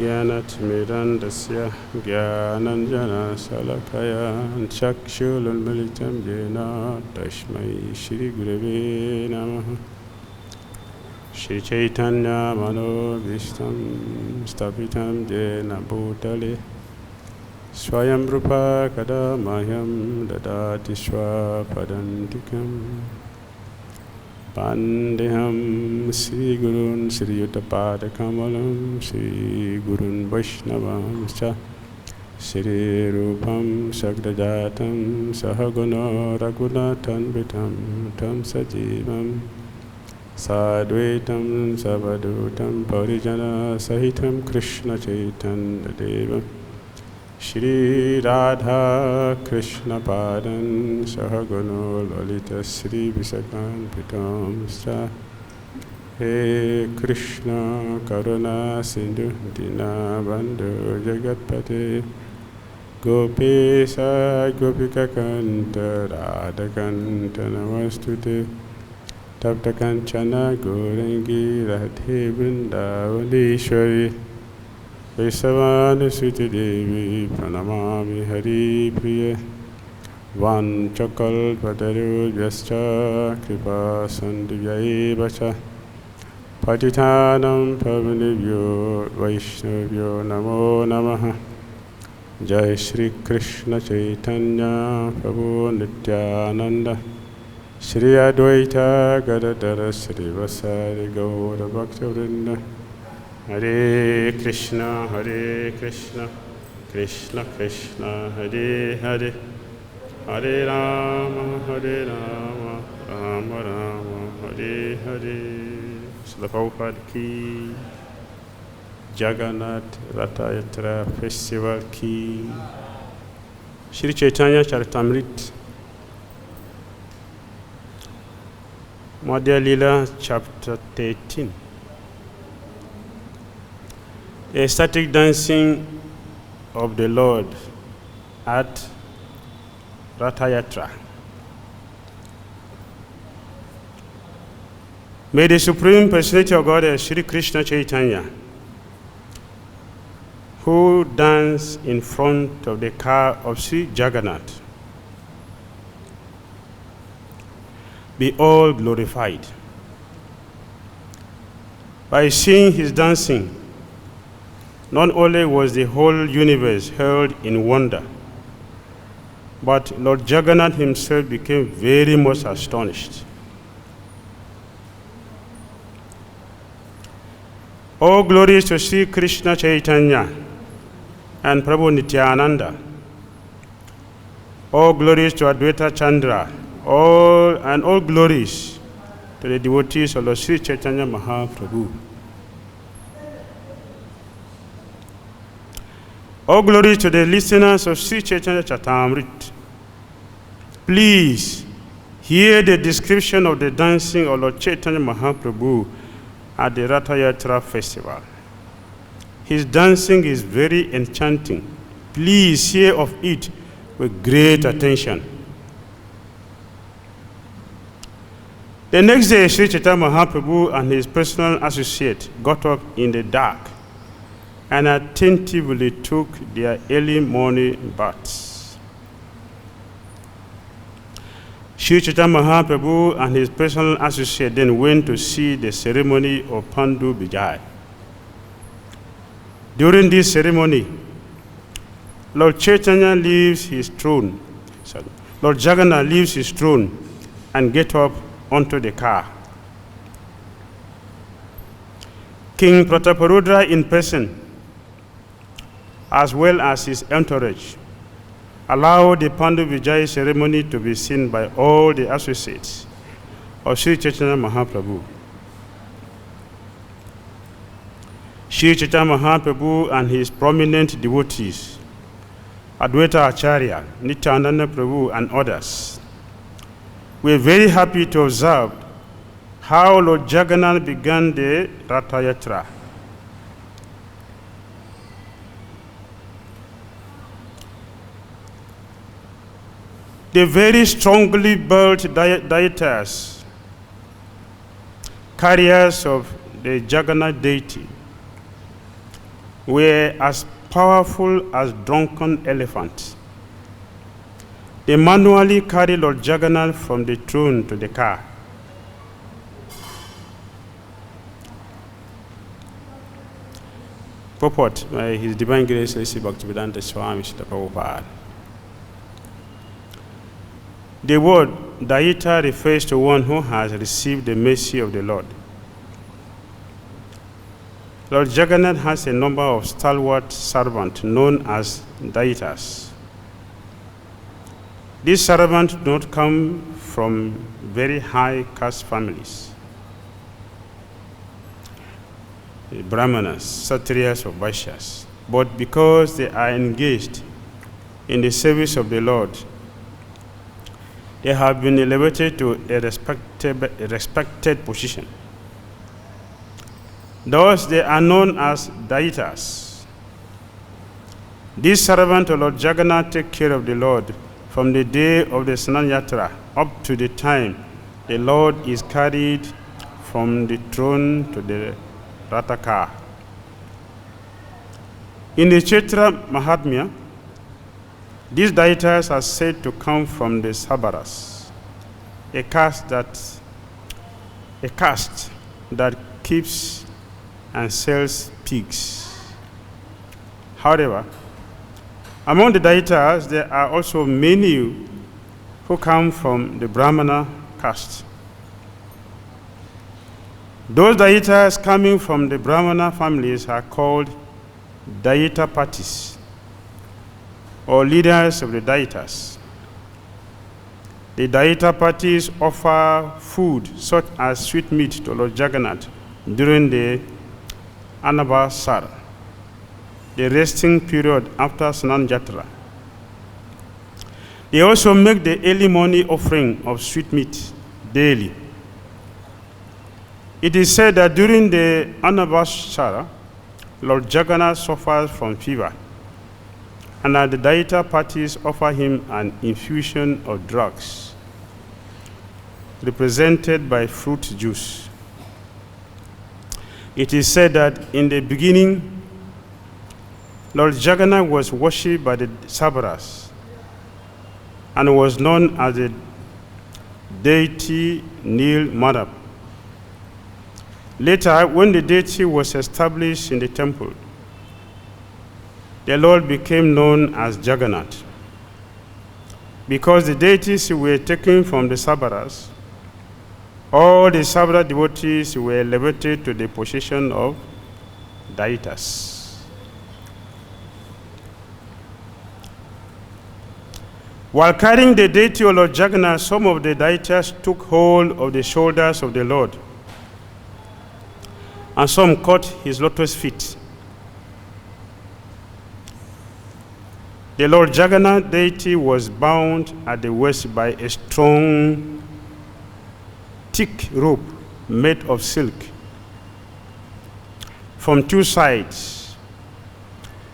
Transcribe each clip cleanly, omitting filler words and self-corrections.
ज्ञानतिमिरन्दस्य ज्ञानञ्जनशलाकया चक्षुरुन्मिलितं येन तस्मै श्रीगुरवे नमः। श्रीचैतन्यमनोभीष्टं स्थापितं येन भूतले स्वयं रूपा कदा मह्यं ददाति स्वपदान्तिकम्। Vandeham Sri Gurun Sri Yuttapadakamalam Sri Gurun Vaishnavam Cha Sri Rupam Sagrajatam Sahaguna Raghunathan Vitam Tam Sajivam Sadvaitam Savadutam Parijana Sahitam Krishna Chaitanya Devam Shri Radha Krishna Padan Sahagano Lalita Sri Visakan Pitam Sa He Krishna Karuna Sindhu Dina Bandhu Jagatpate Gopesa Gopika Kanta Radha Kanta Namastute Tapta Kanchana Gorangi Radhe Vrindavaneshwari Vaisavana Sriti Devi Pranamami Hari Priya Vanchakal Padaru Vyascha Kripa Sandhya Vacha Patitanam Pavanivyo Vaishnavyo Namo Namaha Jai Shri Krishna Chaitanya Prabhu Nityananda Shri Advaita Gadadara Shri Vasari Gaura Bhakti Vrinda Hare Krishna, Krishna Krishna, Hare Hare, Hare Rama, Rama Rama, Hare Hare. Srila Prabhupada ki, Jagannath Ratha Yatra Festival ki, Shri Chaitanya Charitamrita, Madhya Lila chapter 13. Ecstatic dancing of the Lord at Ratha Yatra. May the Supreme Personality of God, Sri Krishna Chaitanya, who danced in front of the car of Sri Jagannath, be all glorified. By seeing his dancing, not only was the whole universe held in wonder, but Lord Jagannath himself became very much astonished. All glories to Sri Krishna Chaitanya and Prabhu Nityananda. All glories to Advaita Chandra. All glories to the devotees of Lord Sri Chaitanya Mahaprabhu. All glory to the listeners of Sri Chaitanya Charitamrita. Please hear the description of the dancing of Lord Chaitanya Mahaprabhu at the Ratha Yatra festival. His dancing is very enchanting. Please hear of it with great attention. The next day, Sri Chaitanya Mahaprabhu and his personal associate got up in the dark and attentively took their early morning baths. Sri Chaitanya Mahaprabhu and his personal associate then went to see the ceremony of Pandu Vijay. During this ceremony, Lord Chaitanya leaves his throne. Lord Jagannath leaves his throne and gets up onto the car. King Prataparudra in person, as well as his entourage, allowed the Pandu Vijay ceremony to be seen by all the associates of Sri Chaitanya Mahaprabhu. Sri Chaitanya Mahaprabhu and his prominent devotees, Advaita Acharya, Nityananda Prabhu, and others, were very happy to observe how Lord Jagannath began the Ratha Yatra. The very strongly built deities, carriers of the Jagannath deity, were as powerful as drunken elephants. They manually carried Lord Jagannath from the throne to the car. Purport by His Divine Grace, Bhakti Swami Srila Prabhupada. The word Daita refers to one who has received the mercy of the Lord. Lord Jagannath has a number of stalwart servants known as Daitas. These servants do not come from very high caste families, the Brahmanas, Kshatriyas, or Vaishyas, but because they are engaged in the service of the Lord, they have been elevated to a respected position. Thus, they are known as Daitas. These servants of Lord Jagannath take care of the Lord from the day of the Snan Yatra up to the time the Lord is carried from the throne to the Rataka. In the Chaitra Mahatmya, these Daitas are said to come from the Sabaras, a caste that keeps and sells pigs. However, among the Daitas, there are also many who come from the Brahmana caste. Those Daitas coming from the Brahmana families are called Daitapatis, or leaders of the Daitas. The Daitapatis offer food such as sweetmeat to Lord Jagannath during the Anabasara, the resting period after Snan Yatra. They also make the early morning offering of sweetmeat daily. It is said that during the Anabasara, Lord Jagannath suffers from fever, and that the Daita parties offer him an infusion of drugs, represented by fruit juice. It is said that in the beginning, Lord Jagannath was worshipped by the Sabaras and was known as the deity Nil Madhab. Later, when the deity was established in the temple, the Lord became known as Jagannath. Because the deities were taken from the Sabaras, all the Sabara devotees were elevated to the position of Daitas. While carrying the deity of Lord Jagannath, some of the Daitas took hold of the shoulders of the Lord, and some caught his lotus feet. The Lord Jagannath deity was bound at the waist by a strong, thick rope made of silk. From two sides,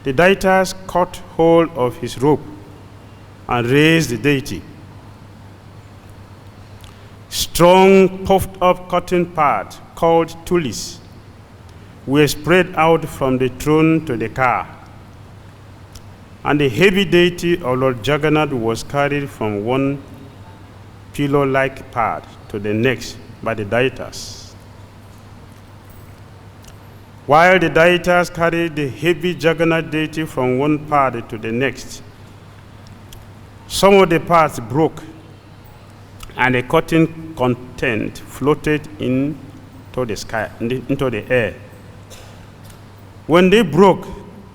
the Daitas caught hold of his rope and raised the deity. Strong, puffed-up cotton pads called tulis were spread out from the throne to the car, and the heavy deity of Lord Jagannath was carried from one pillow-like pad to the next by the Daitas. While the Daitas carried the heavy Jagannath deity from one pad to the next, some of the pads broke, and the cotton content floated into the sky, into the air. When they broke,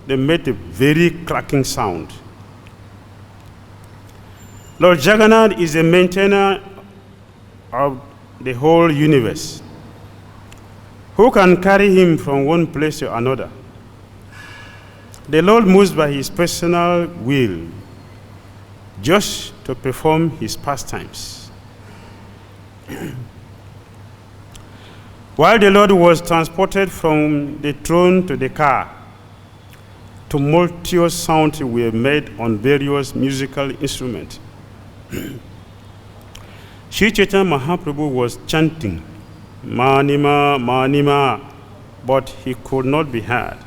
they made a very cracking sound. Lord Jagannath is the maintainer of the whole universe. Who can carry him from one place to another? The Lord moves by his personal will just to perform his pastimes. While the Lord was transported from the throne to the car, tumultuous sounds were made on various musical instruments Sri Chaitanya Mahaprabhu was chanting, Manima, Manima, but he could not be heard.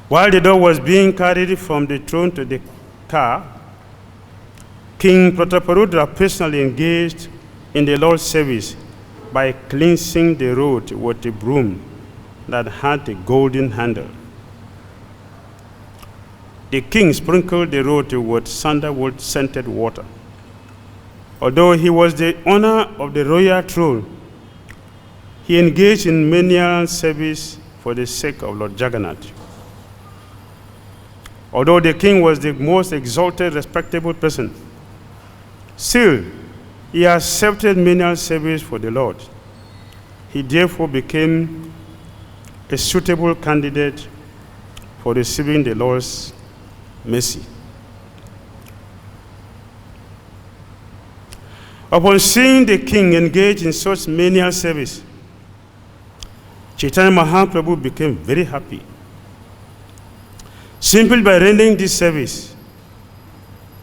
While the dog was being carried from the throne to the car, King Prataparudra personally engaged in the Lord's service by cleansing the road with a broom that had a golden handle. The king sprinkled the road with sandalwood-scented water. Although he was the owner of the royal throne, he engaged in menial service for the sake of Lord Jagannath. Although the king was the most exalted, respectable person, still, he accepted menial service for the Lord. He therefore became a suitable candidate for receiving the Lord's mercy. Upon seeing the king engage in such menial service, Chaitanya Mahaprabhu became very happy. Simply by rendering this service,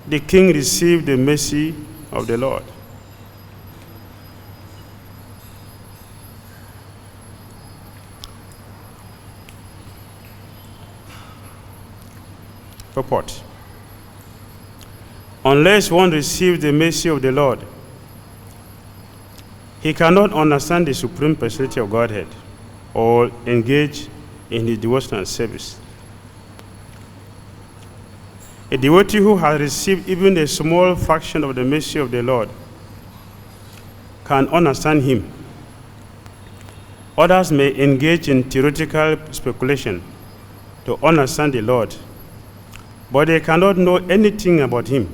the king received the mercy of the Lord. Purport. Unless one receives the mercy of the Lord, he cannot understand the Supreme Personality of Godhead or engage in his devotional service. A devotee who has received even a small fraction of the mercy of the Lord can understand him. Others may engage in theoretical speculation to understand the Lord, but they cannot know anything about him.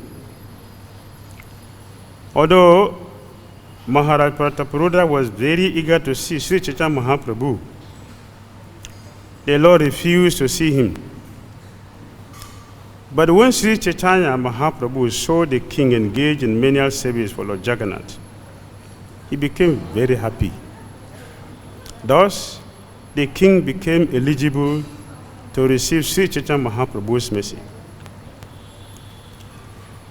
Although Maharaj Prataparudra was very eager to see Sri Chaitanya Mahaprabhu, the Lord refused to see him. But when Sri Chaitanya Mahaprabhu saw the king engage in menial service for Lord Jagannath, he became very happy. Thus, the king became eligible to receive Sri Chaitanya Mahaprabhu's mercy.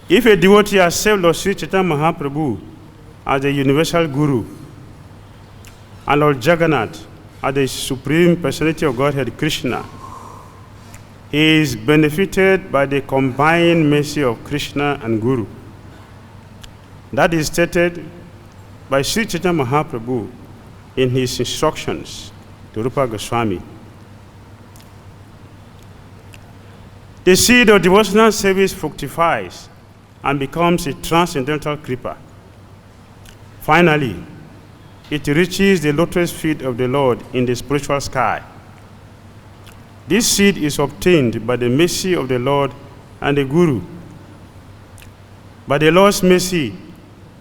If a devotee accepts Lord Sri Chaitanya Mahaprabhu as the universal guru and Lord Jagannath as the Supreme Personality of Godhead Krishna, he is benefited by the combined mercy of Krishna and Guru. That is stated by Sri Chaitanya Mahaprabhu in his instructions to Rupa Goswami. The seed of devotional service fructifies and becomes a transcendental kripa. Finally, it reaches the lotus feet of the Lord in the spiritual sky. This seed is obtained by the mercy of the Lord and the Guru. By the Lord's mercy,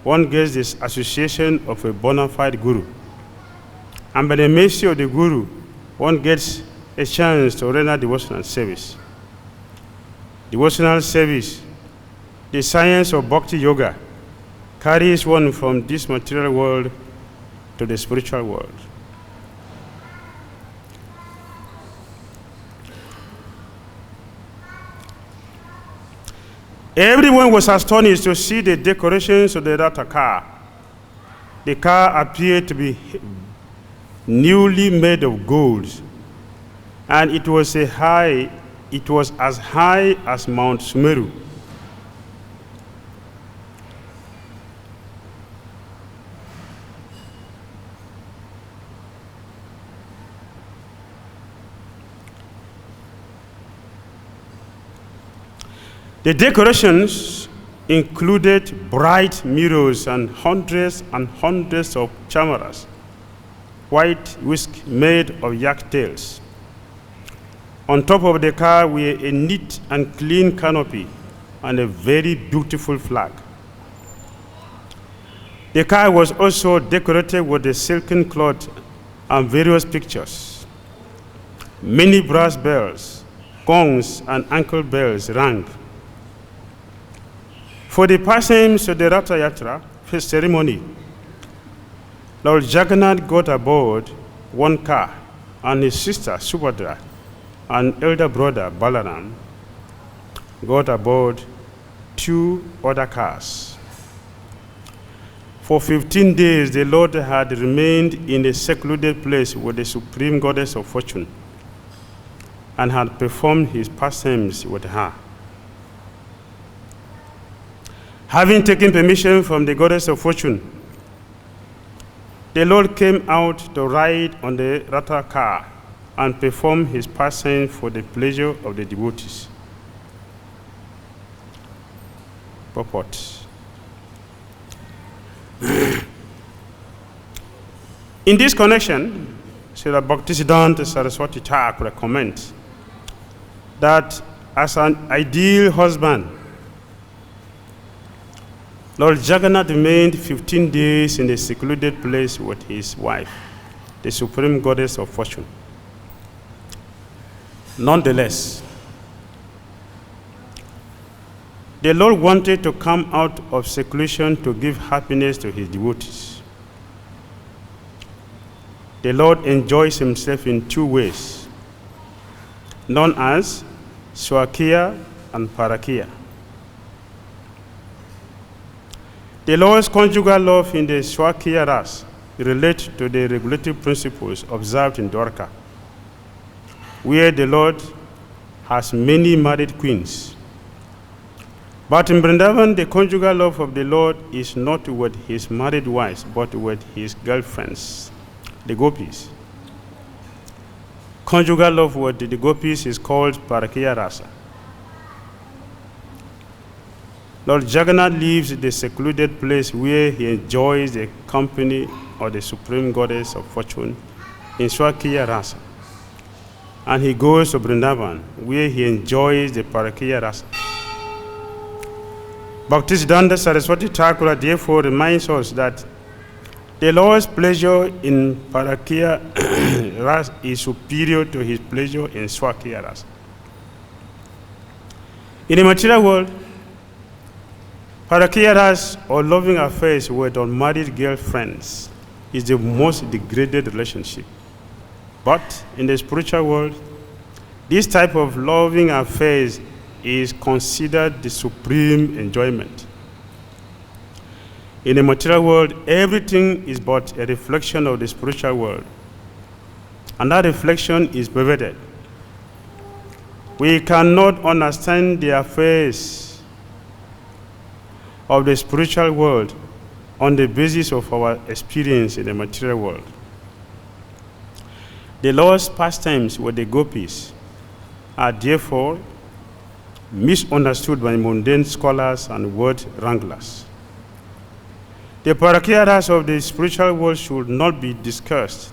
one gets this association of a bona fide Guru. And by the mercy of the Guru, one gets a chance to render devotional service. Devotional service, the science of bhakti-yoga, carries one from this material world to the spiritual world. Everyone was astonished to see the decorations of the Yatra car. The car appeared to be newly made of gold, and it was as high as Mount Sumeru. The decorations included bright mirrors and hundreds of chamaras, white whisk made of yak tails. On top of the car were a neat and clean canopy and a very beautiful flag. The car was also decorated with a silken cloth and various pictures. Many brass bells, gongs, and ankle bells rang. For the passage of the Ratha Yatra ceremony, Lord Jagannath got aboard one car, and his sister Subhadra and elder brother Balaram got aboard 2 other cars. For 15 days, the Lord had remained in a secluded place with the Supreme Goddess of Fortune and had performed his pastimes with her. Having taken permission from the Goddess of Fortune, the Lord came out to ride on the Yatra car and perform his pastime for the pleasure of the devotees. Purport. In this connection, Srila Bhaktisiddhanta Saraswati Thakur comments that as an ideal husband, Lord Jagannath remained 15 days in a secluded place with his wife, the Supreme Goddess of Fortune. Nonetheless, the Lord wanted to come out of seclusion to give happiness to his devotees. The Lord enjoys himself in 2 ways, known as Swakiya and Parakiya. The Lord's conjugal love in the Swakiya Ras relates to the regulative principles observed in Dwarka, where the Lord has many married queens. But in Vrindavan, the conjugal love of the Lord is not with his married wives, but with his girlfriends, the gopis. Conjugal love with the gopis is called Parakiya Rasa. Lord Jagannath lives the secluded place where he enjoys the company of the Supreme Goddess of Fortune in Swakiya Rasa. And he goes to Vrindavan where he enjoys the Parakiya Rasa. Bhaktisiddhanta Saraswati Thakur therefore reminds us that the Lord's pleasure in Parakiya Rasa is superior to his pleasure in Swakiya Rasa. In the material world, Parakiya Rasa, or loving affairs with unmarried girlfriends, is the most degraded relationship. But in the spiritual world, this type of loving affairs is considered the supreme enjoyment. In the material world, everything is but a reflection of the spiritual world, and that reflection is perverted. We cannot understand the affairs of the spiritual world on the basis of our experience in the material world. The Lord's pastimes with the gopis are therefore misunderstood by mundane scholars and word wranglers. The Parakiya Rasa of the spiritual world should not be discussed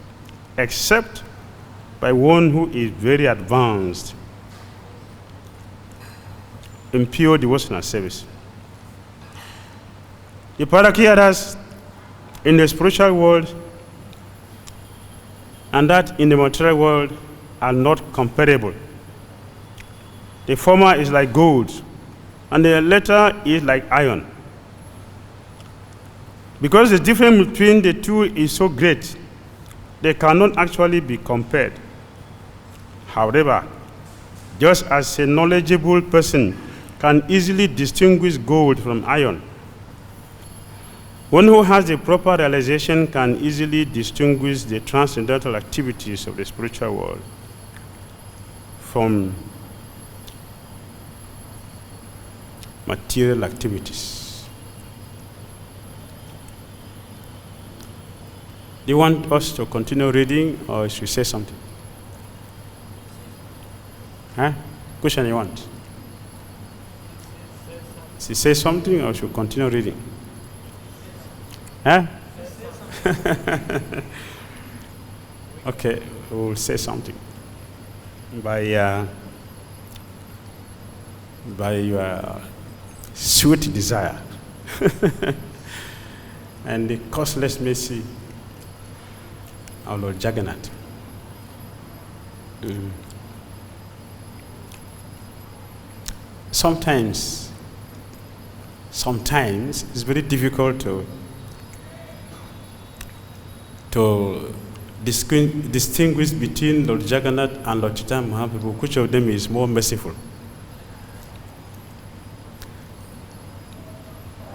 except by one who is very advanced in pure devotional service. The Parakiya Rasa in the spiritual world and that in the material world are not comparable. The former is like gold, and the latter is like iron. Because the difference between the two is so great, they cannot actually be compared. However, just as a knowledgeable person can easily distinguish gold from iron, one who has the proper realization can easily distinguish the transcendental activities of the spiritual world from material activities. Do you want us to continue reading, or should we say something? Huh? Question you want? Should we say something, or should we continue reading? Huh? Okay, we'll say something. By your sweet desire and the causeless mercy of Lord Jagannath. Sometimes it's very difficult to distinguish between Lord Jagannath and Lord Chaitanya Mahaprabhu, which of them is more merciful.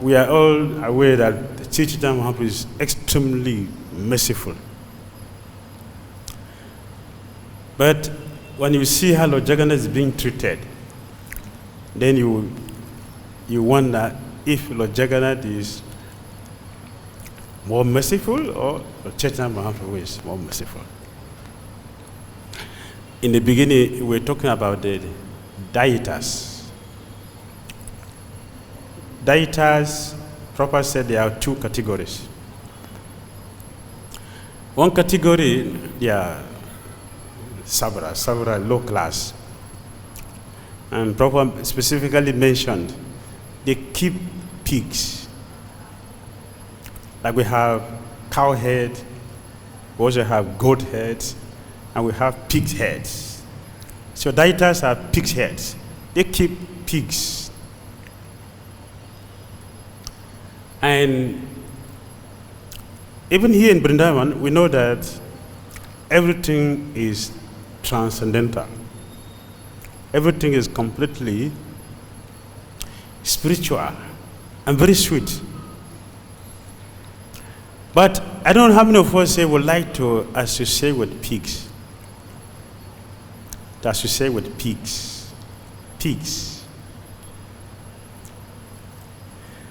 we are all aware that Sri Chaitanya Mahaprabhu is extremely merciful. But when you see how Lord Jagannath is being treated, then you wonder if Lord Jagannath is more merciful or Lord Chaitanya Mahaprabhu is more merciful. In the beginning, we were talking about the dietas. Dietas, Prabhupada said there are two categories. One category, they are Sabra, low class. And Prabhupada specifically mentioned they keep pigs. Like we have cow head, we also have goat heads, and we have pig heads. So dietas are pig heads. They keep pigs. And even here in Vrindavan, we know that everything is transcendental. Everything is completely spiritual and very sweet. But I don't know how many of us would like to associate with pigs. To associate with pigs. Pigs.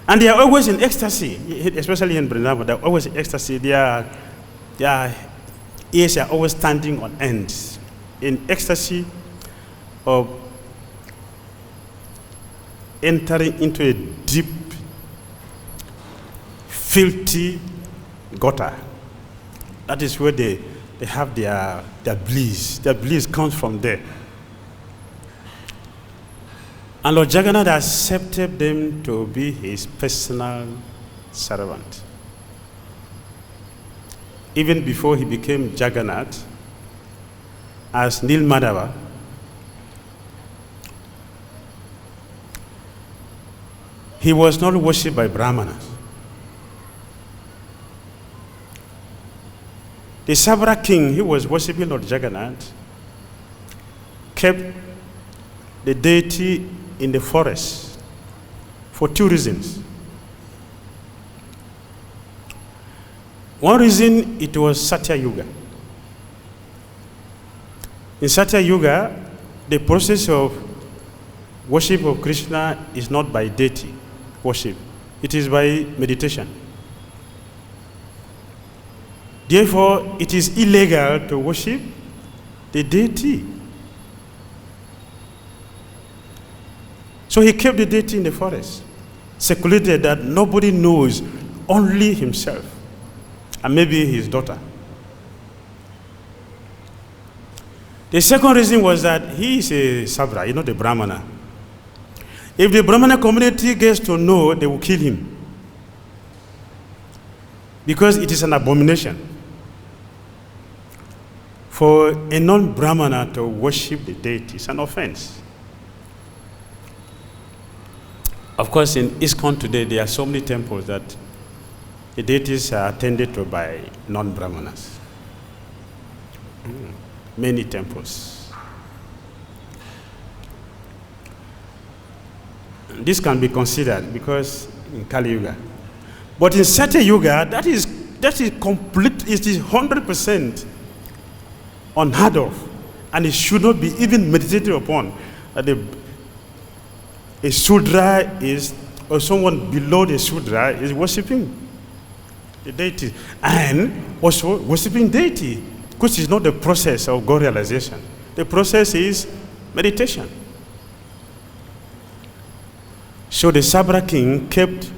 And they are always in ecstasy, especially in Vrindavan. They are always in ecstasy. Their ears are always standing on ends, in ecstasy of entering into a deep, filthy gutter. That is where they have their bliss. Their bliss comes from there. And Lord Jagannath accepted them to be his personal servant. Even before he became Jagannath, as Nil Madhava, he was not worshipped by Brahmanas. The Sabra king, he was worshipping Lord Jagannath, kept the deity in the forest for two reasons. One reason, it was Satya Yuga. In Satya Yuga, the process of worship of Krishna is not by deity worship. It is by meditation. Therefore, it is illegal to worship the deity. So he kept the deity in the forest, secluded that nobody knows, only himself, and maybe his daughter. The second reason was that he is a Sabra, the Brahmana. If the Brahmana community gets to know, they will kill him. Because it is an abomination for a non-Brahmana to worship the deity. It's an offense. Of course, in ISKCON today, there are so many temples that the deities are attended to by non-Brahmanas. Many temples. This can be considered because in Kali Yuga. But in Satya Yuga, that is complete, it is 100% unheard of. And it should not be even meditated upon. A Sudra is, or someone below the Sudra is worshipping the deity. And also worshipping deity, which is not the process of God realization. The process is meditation. So the Sabra king kept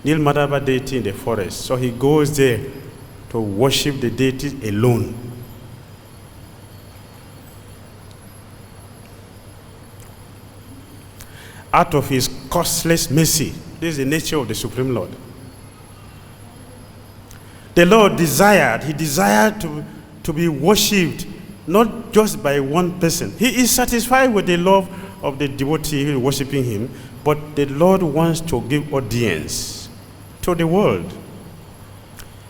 Nilmadhava deity in the forest. So he goes there to worship the deity alone. Out of his costless mercy, this is the nature of the Supreme Lord. The Lord desired to be worshipped not just by one person. He is satisfied with the love of the devotee worshiping him, but the Lord wants to give audience to the world.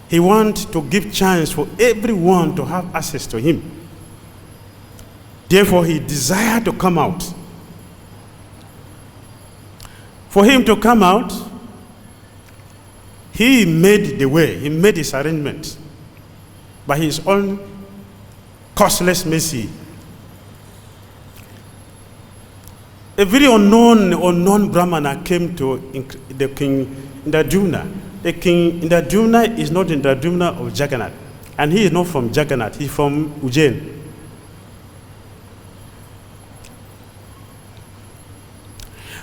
He wants to give chance for everyone to have access to him. Therefore, he desired to come out. For him to come out, He made the way, he made his arrangement by his own causeless mercy. A very unknown Brahmana came to the king Indradyumna. The king Indradyumna is not Indradyumna of Jagannath, and he is not from Jagannath, he is from Ujjain.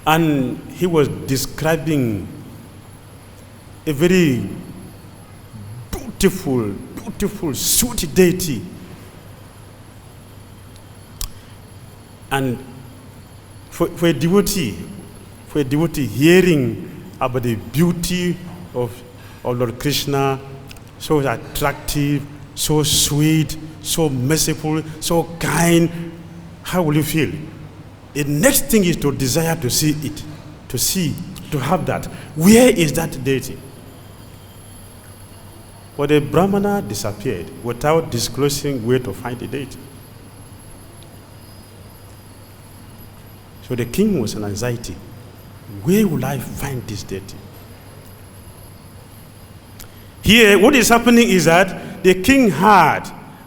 And he was describing a very beautiful, sweet deity. And for a devotee hearing about the beauty of Lord Krishna, so attractive, so sweet, so merciful, so kind, how will you feel? The next thing is to desire to see it, to have that. Where is that deity? But the Brahmana disappeared without disclosing where to find the deity. So the king was in anxiety. Where will I find this deity? Here, what is happening is that the king heard,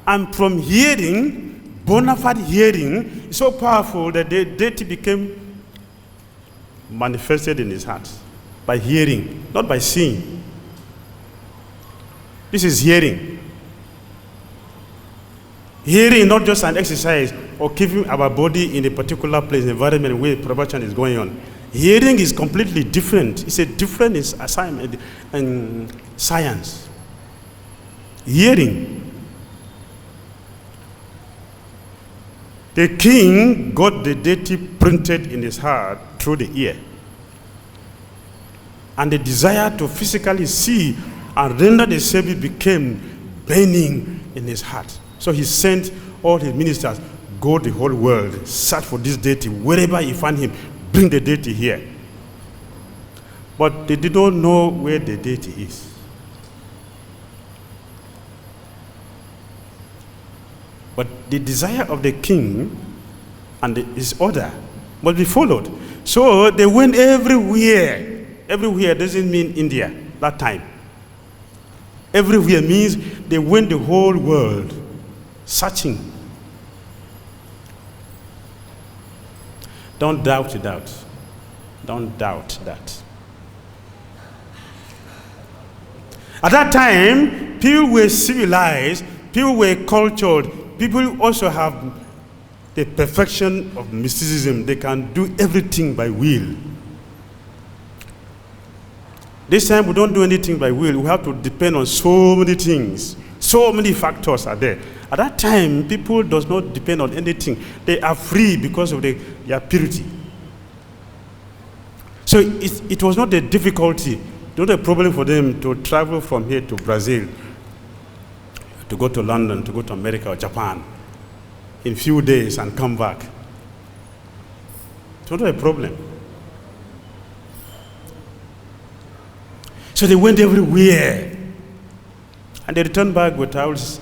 and from hearing, bona fide hearing, so powerful that the deity became manifested in his heart by hearing, not by seeing. This is hearing. Hearing, not just an exercise or keeping our body in a particular place, environment where production is going on. Hearing is completely different. It's a different assignment in science. Hearing. The king got the deity printed in his heart through the ear. And the desire to physically see and render the service became burning in his heart. So he sent all his ministers, go the whole world, search for this deity. Wherever you find him, bring the deity here. But they did not know where the deity is. But the desire of the king and his order must be followed. So they went everywhere. Everywhere doesn't mean India that time. Everywhere means they went the whole world searching. Don't doubt that. Don't doubt that. At that time, people were civilized, people were cultured, people also have the perfection of mysticism. They can do everything by will. This time we don't do anything by will. We have to depend on so many things. So many factors are there. At that time, people does not depend on anything. They are free because of their purity. So it was not a difficulty, not a problem for them to travel from here to Brazil, to go to London, to go to America or Japan in few days and come back. It's not a problem. So they went everywhere. And they returned back without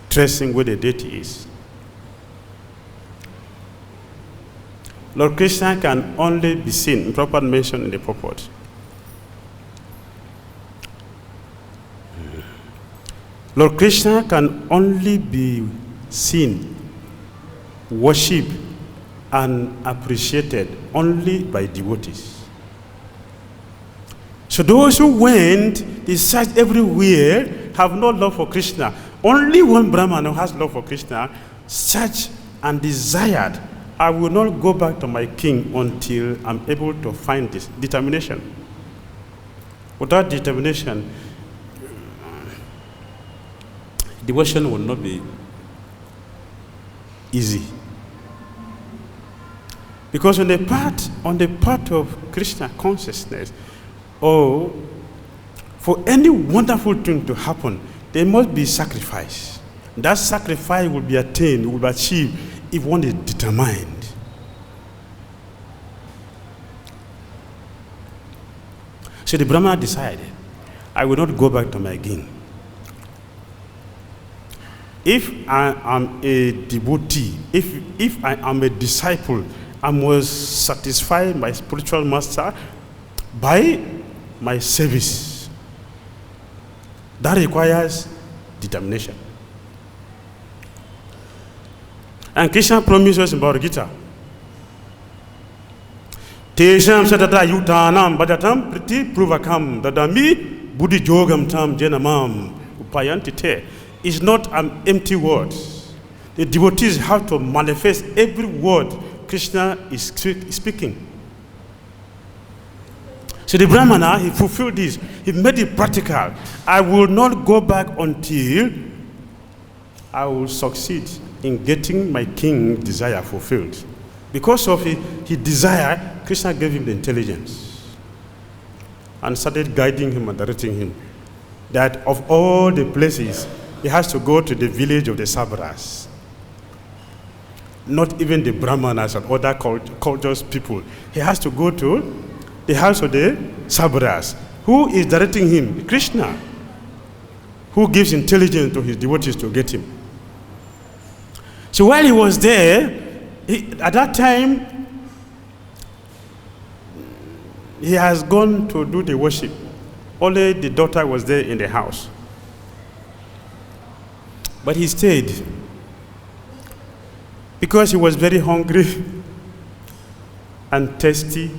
tracing where the deity is. Lord Krishna can only be seen, proper mention in the purport. Lord Krishna can only be seen, worshipped, and appreciated only by devotees. So those who went, they searched everywhere, have no love for Krishna. Only one Brahman who has love for Krishna searched and desired, I will not go back to my king until I'm able to find this. Determination. Without determination, devotion will not be easy. Because on the part of Krishna consciousness, for any wonderful thing to happen, there must be sacrifice. That sacrifice will be attained, will be achieved if one is determined. So the Brahmana decided, I will not go back to my king. If I am a devotee, if I am a disciple, I must satisfy my spiritual master by my service. That requires determination. And Krishna promises in Bhagavad-Gita, Tesham satata yutanam bhajatam priti pruvakam dadami buddhi jogam tam janamam upayantite is not an empty word. The devotees have to manifest every word Krishna is speaking. So the Brahmana, he fulfilled this. He made it practical. I will not go back until I will succeed in getting my king desire fulfilled. Because of his desire, Krishna gave him the intelligence and started guiding him and directing him that of all the places, he has to go to the village of the Sabras. Not even the Brahmanas and other cultures people. He has to go to the house of the Sabras. Who is directing him? Krishna. Who gives intelligence to his devotees to get him. So while he was there, at that time, he has gone to do the worship. Only the daughter was there in the house. But he stayed because he was very hungry and thirsty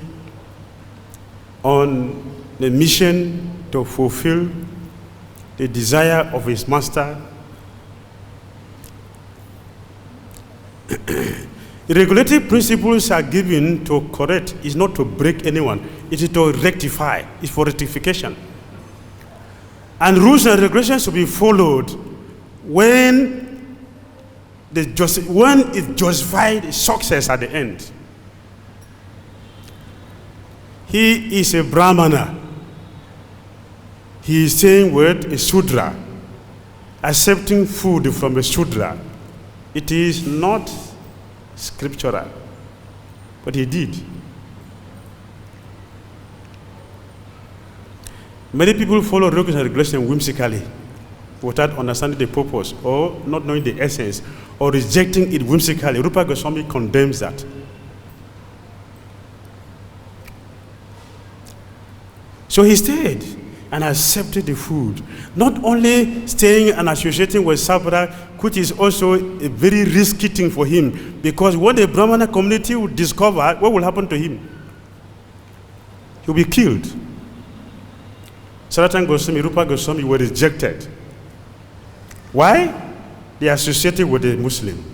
on the mission to fulfill the desire of his master. Regulative principles are given to correct, is not to break anyone, it is to rectify, it's for rectification. And rules and regulations to be followed when it justified success at the end. He is a Brahmana. He is staying with a Shudra, accepting food from a Shudra. It is not scriptural, but he did. Many people follow rules and regulations whimsically, without understanding the purpose, or not knowing the essence, or rejecting it whimsically. Rupa Goswami condemns that. So he stayed and accepted the food. Not only staying and associating with Sabra, which is also a very risky thing for him, because what the Brahmana community will discover, what will happen to him? He will be killed. Sanatana Goswami, Rupa Goswami were rejected. Why? They associated with the Muslim.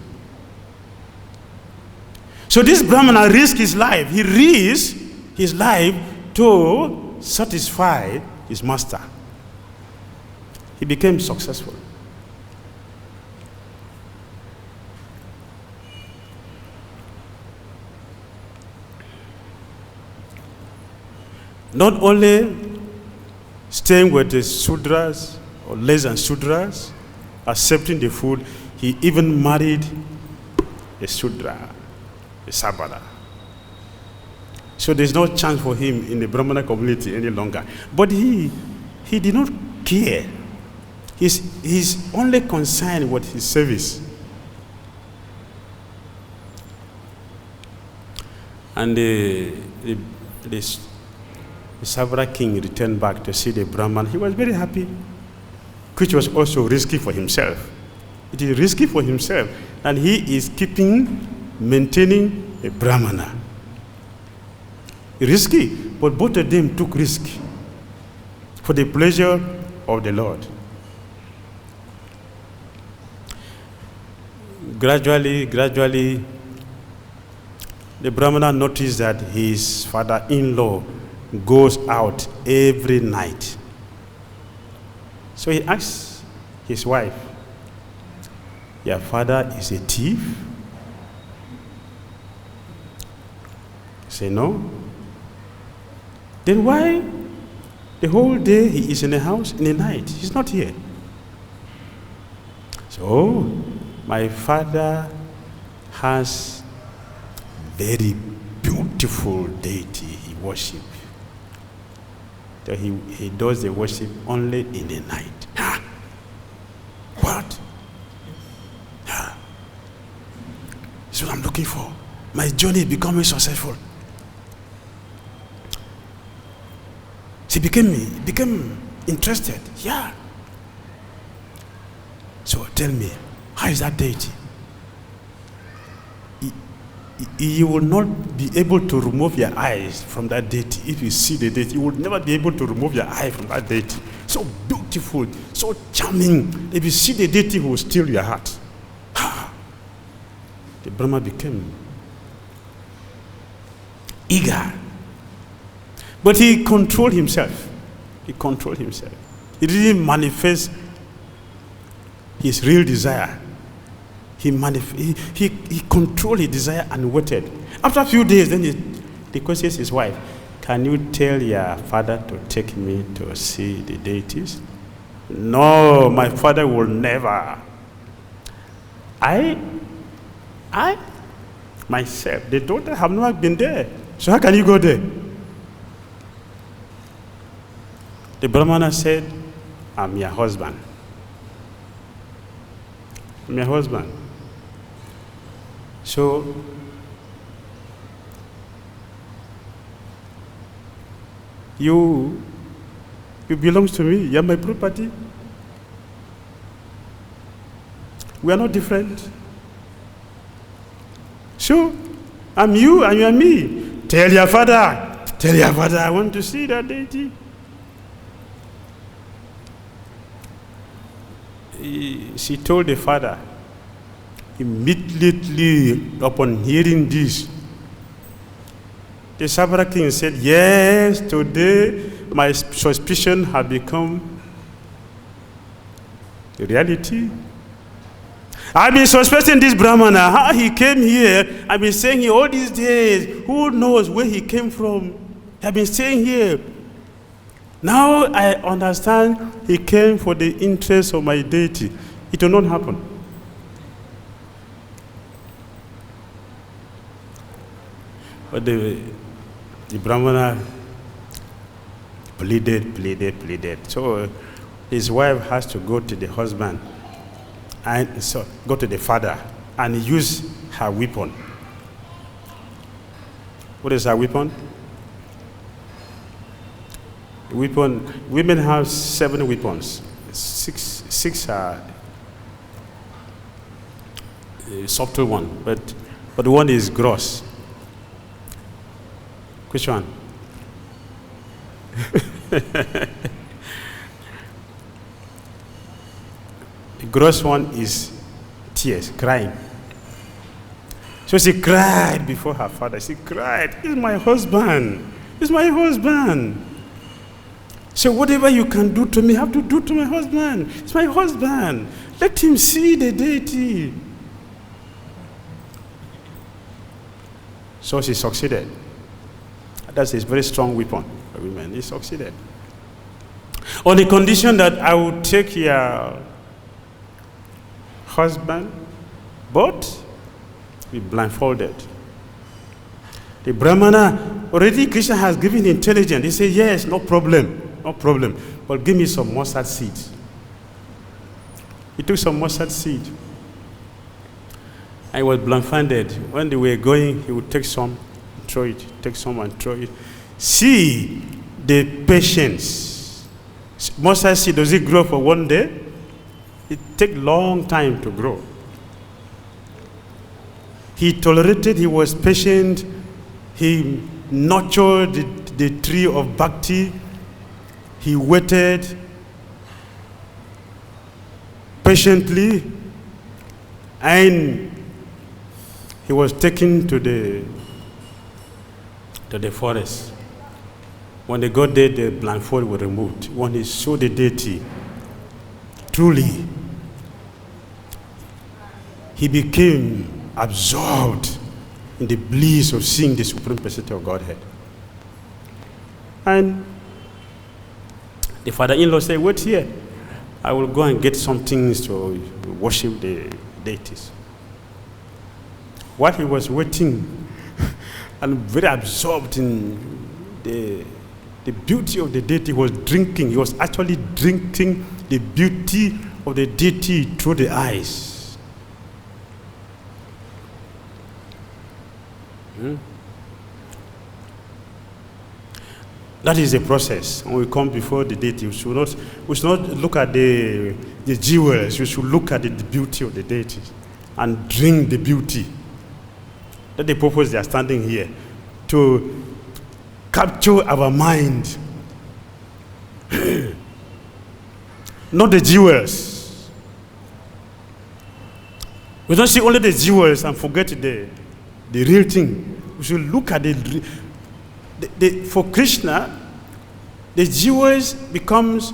So this Brahmana risked his life. He risked his life to satisfy his master. He became successful. Not only staying with the Sudras or less than Sudras, accepting the food, he even married a Sudra, a Sabala. So there's no chance for him in the Brahmana community any longer. But he did not care. He's only concerned with his service. And the Savara king returned back to see the Brahman. He was very happy, which was also risky for himself. It is risky for himself, and he is maintaining a Brahmana. Risky, but both of them took risk for the pleasure of the Lord. Gradually, the Brahmana noticed that his father-in-law goes out every night. So he asked his wife, "Your father is a thief?" She said, "No." "Then why the whole day he is in the house, in the night? He's not here." So, my father has very beautiful deity he worships. So he does the worship only in the night. Huh? What? Huh? That's what I'm looking for. My journey is becoming successful. She became interested. Yeah. So tell me, how is that deity? You will not be able to remove your eyes from that deity. If you see the deity, you will never be able to remove your eye from that deity. So beautiful, so charming. If you see the deity, who will steal your heart. The Brahma became eager. But he controlled himself. He controlled himself. He didn't manifest his real desire. He controlled his desire and waited. After a few days, then he questions his wife, can you tell your father to take me to see the deities? No, my father will never. I myself, the daughter have not been there. So how can you go there? The Brahmana said, I'm your husband. I'm your husband. So, you belong to me. You're my property. We are not different. So, I'm you and you are me. Tell your father, I want to see that deity. She told the father. Immediately upon hearing this, the Sabara king said, yes, today my suspicion has become a reality. I've been suspecting this Brahmana, how he came here. I've been saying here all these days, who knows where he came from. I've been staying here. Now I understand he came for the interest of my deity. It will not happen. But the Brahmana pleaded. So his wife has to go to the husband and so go to the father and use her weapon. What is her weapon? Women have 7 weapons. Six are subtle one, but one is gross. Which one? The gross one is tears, crying. So she cried before her father. She cried, it's my husband. It's my husband. So whatever you can do to me, you have to do to my husband. It's my husband. Let him see the deity. So she succeeded. That's a very strong weapon for women. He succeeded. On the condition that I would take your husband, but be blindfolded. The Brahmana, already Krishna has given intelligence. He said, yes, no problem, but give me some mustard seed. He took some mustard seed. I was blindfolded. When they were going, he would take some, throw it, take some and throw it. See the patience. Mustard seed, does it grow for one day? It takes long time to grow. He tolerated, he was patient, he nurtured the tree of bhakti, he waited patiently, and he was taken to the forest. When they got there, the blindfold was removed. When he saw the deity, truly, he became absorbed in the bliss of seeing the Supreme Personality of Godhead. And the father-in-law said, wait here. I will go and get some things to worship the deities. While he was waiting and very absorbed in the beauty of the deity, he was drinking. He was actually drinking the beauty of the deity through the eyes. That is the process. When we come before the deity, we should not look at the jewels. We should look at the beauty of the deity and drink the beauty. That's the purpose they are standing here, to capture our mind. Not the jewels. We don't see only the jewels and forget the real thing. We should look at for Krishna, the jewels becomes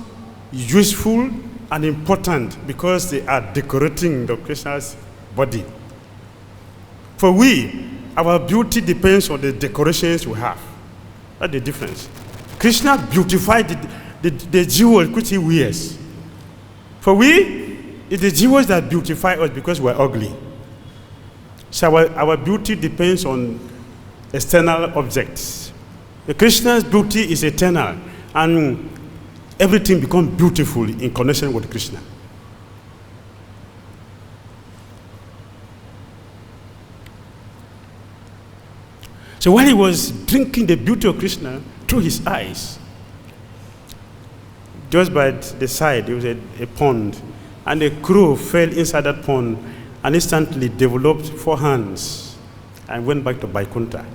useful and important because they are decorating the Krishna's body. For we, our beauty depends on the decorations we have. That's the difference. Krishna beautified the jewel which he wears. For we, it's the jewels that beautify us because we're ugly. So our beauty depends on external objects. The Krishna's beauty is eternal, and everything becomes beautiful in connection with Krishna. So while he was drinking the beauty of Krishna through his eyes, just by the side there was a pond, and a crow fell inside that pond and instantly developed 4 hands and went back to Vaikuntha.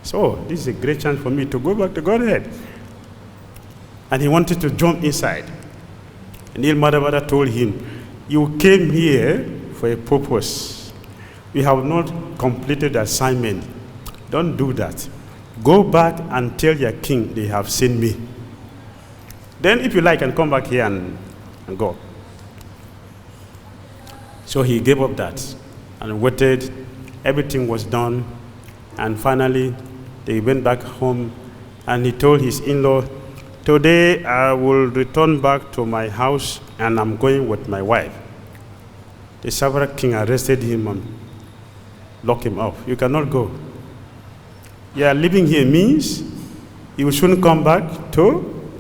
So this is a great chance for me to go back to Godhead. And he wanted to jump inside. And Madhavada told him, you came here for a purpose. We have not completed the assignment. Don't do that. Go back and tell your king they have seen me. Then if you like, and come back here and go. So he gave up that and waited. Everything was done. And finally, they went back home, and he told his in-law, today I will return back to my house, and I'm going with my wife. The Savara king arrested him and locked him up. You cannot go. Yeah, living here means you will soon come back to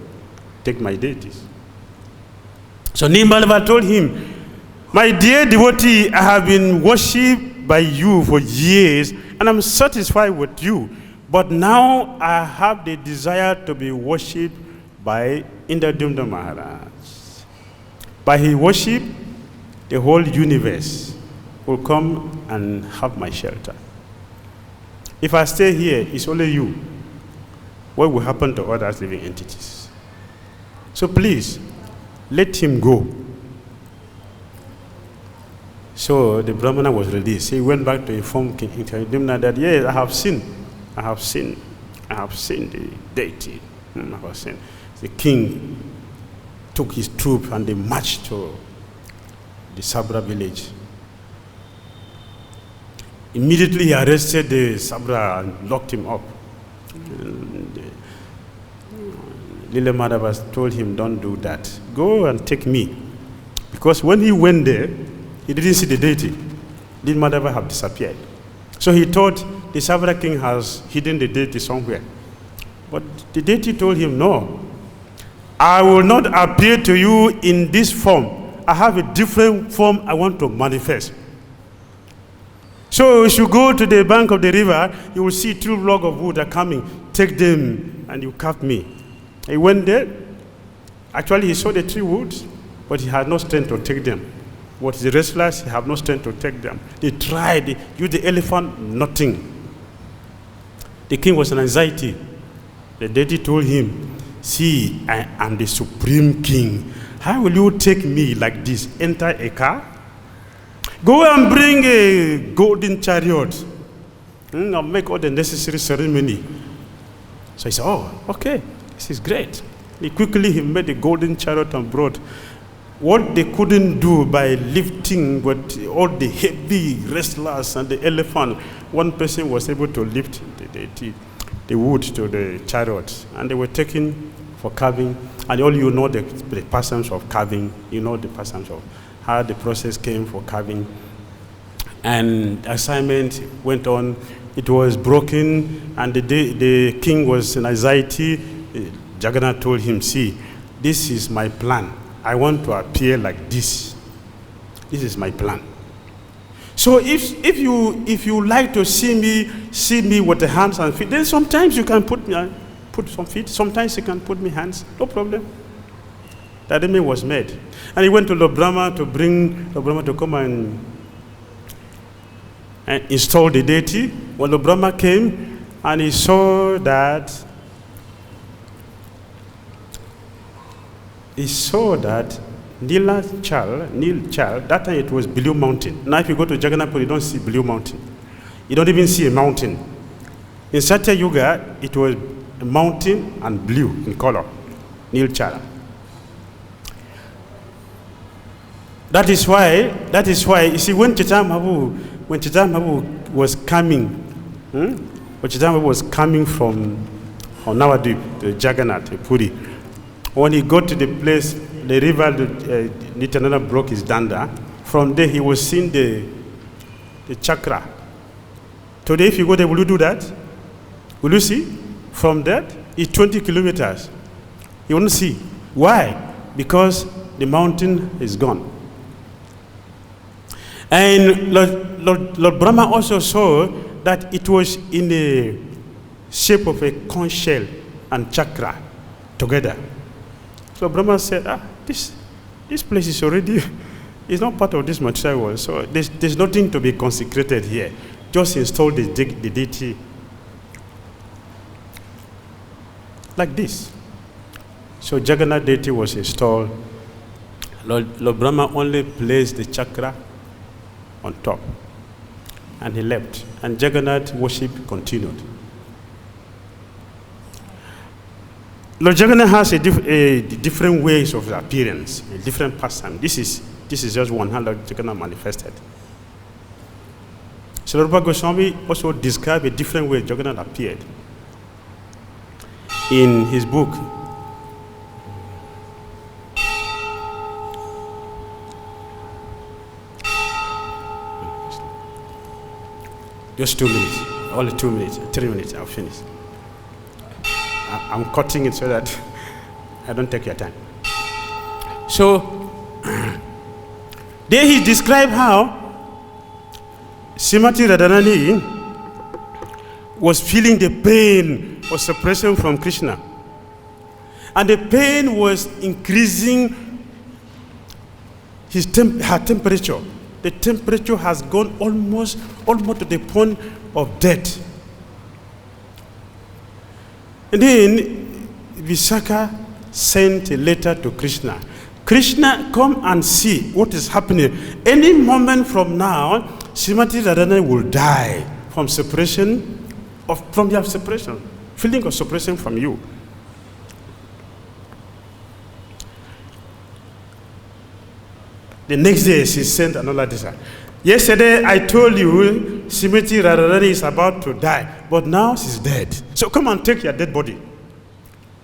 take my deities. So Nimbalava told him, my dear devotee, I have been worshipped by you for years, and I'm satisfied with you. But now I have the desire to be worshipped by Indradumna Maharaj. By his worship, the whole universe will come and have my shelter. If I stay here, it's only you. What will happen to others living entities? So please, let him go. So the Brahmana was released. He went back to inform King Indradumna that, yes, I have seen the deity. I have seen. The king took his troop and they marched to the Sabra village. Immediately he arrested the Sabra and locked him up. Lila Madhava told him, don't do that. Go and take me. Because when he went there, he didn't see the deity. Lila Madhava had disappeared. So he thought the Savara king has hidden the deity somewhere. But the deity told him, no, I will not appear to you in this form. I have a different form I want to manifest. So you should go to the bank of the river, you will see 2 logs of wood are coming. Take them and you carve me. He went there. Actually, he saw the 3 woods, but he had no strength to take them. What the restless, he have no strength to take them. They tried, they used the elephant, nothing. The king was in anxiety. The deity told him, see, I am the supreme king. How will you take me like this? Enter a car? Go and bring a golden chariot. I'll make all the necessary ceremony. So he said, oh, okay, this is great. He made a golden chariot and brought what they couldn't do by lifting with all the heavy wrestlers and the elephant. One person was able to lift the wood to the chariot, and they were taken for carving. And all you know the patterns of carving, you know the patterns of how the process came for carving. And assignment went on. It was broken, and the king was in anxiety. Jagannath told him, see, this is my plan. I want to appear like this. This is my plan. So if you like to see me with the hands and feet, then sometimes you can put some feet, sometimes you can put me hands, no problem. That image was made. And he went to Lord Brahma to bring Lord Brahma to come and install the deity. When Lord Brahma came and he saw that Nil Chal, that time it was Blue Mountain. Now if you go to Jagannath, you don't see Blue Mountain. You don't even see a mountain. In Satya Yuga, it was a mountain and blue in color, Nil Chal. That is why, you see, when Chaitanya Mahaprabhu was coming, when Chaitanya Mahaprabhu was coming from Navadvip to Jagannath, to Puri, when he got to the place, the river, Nityananda broke his danda. From there, he was seeing the chakra. Today, if you go there, will you do that? Will you see? From that, it's 20 kilometers. You won't see. Why? Because the mountain is gone. And Lord Brahma also saw that it was in the shape of a conch shell and chakra together. So Brahma said, this place is already, it's not part of this material world, so there's nothing to be consecrated here. Just install the deity like this. So Jagannath deity was installed. Lord Brahma only placed the chakra on top, and he left, and Jagannath worship continued. Lord Jagannath has a different ways of appearance, a different pastime. This is just one how Lord Jagannath manifested. So Lord Goswami also described a different way Jagannath appeared in his book. Just 2 minutes, only 2 minutes, 3 minutes, I'll finish. I'm cutting it so that I don't take your time. So, there he described how Srimati Radharani was feeling the pain of separation from Krishna. And the pain was increasing her temperature. The temperature has gone almost to the point of death. And then Vishaka sent a letter to Krishna. Krishna, come and see what is happening. Any moment from now, Srimati Radharani will die from separation, from your separation, feeling of separation from you. The next day, she sent another letter. Yesterday, I told you Srimati Radharani is about to die, but now she's dead. So come and take your dead body.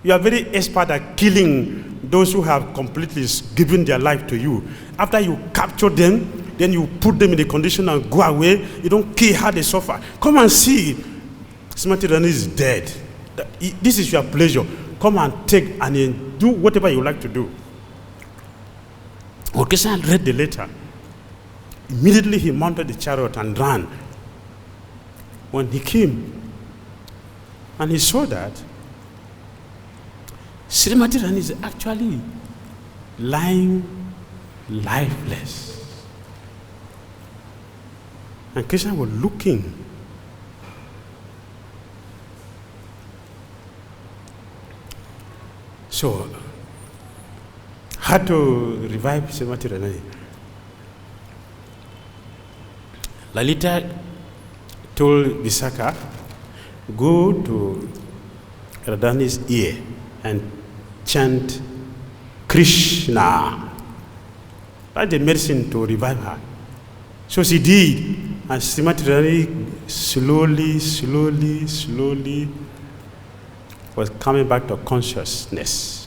You are very expert at killing those who have completely given their life to you. After you capture them, then you put them in the condition and go away. You don't care how they suffer. Come and see. Srimati Radharani is dead. This is your pleasure. Come and take and do whatever you like to do. Krishna read the letter. Immediately he mounted the chariot and ran. When he came and he saw that Srimati Radharani is actually lying lifeless. And Krishna was looking. So, how to revive Srimati Radharani? Lalita told Vishaka, go to Radharani's ear and chant Krishna. That's the medicine to revive her. So she did, and Srimati Radharani slowly was coming back to consciousness.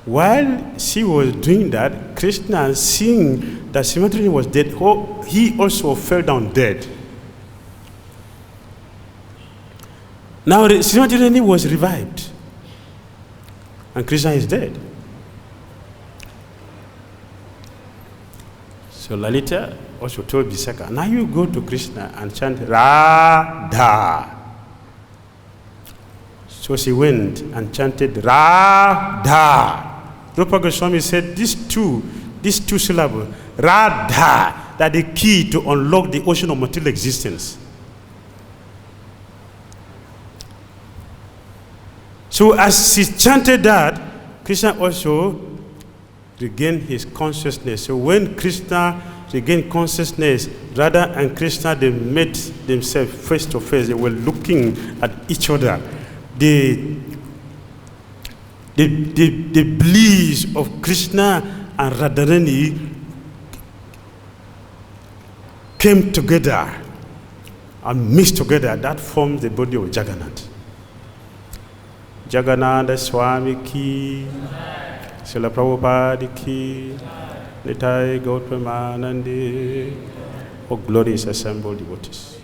While she was doing that, Krishna, seeing that Srimati Radharani was dead, he also fell down dead. Now Srimati Radharani was revived, and Krishna is dead. So Lalita also told Visakha, now you go to Krishna and chant Radha. So she went and chanted Radha. Rupa Goswami said these two syllables, Radha, that the key to unlock the ocean of material existence. So as she chanted that, Krishna also regained his consciousness. So when Krishna regained consciousness, Radha and Krishna, they met themselves face to face. They were looking at each other. The bliss of Krishna and Radharani came together and mixed together. That forms the body of Jagannath. Jagannath Swami ki, Srila Prabhupada ki, Nitai Gautama Nandi, O glorious assembled devotees.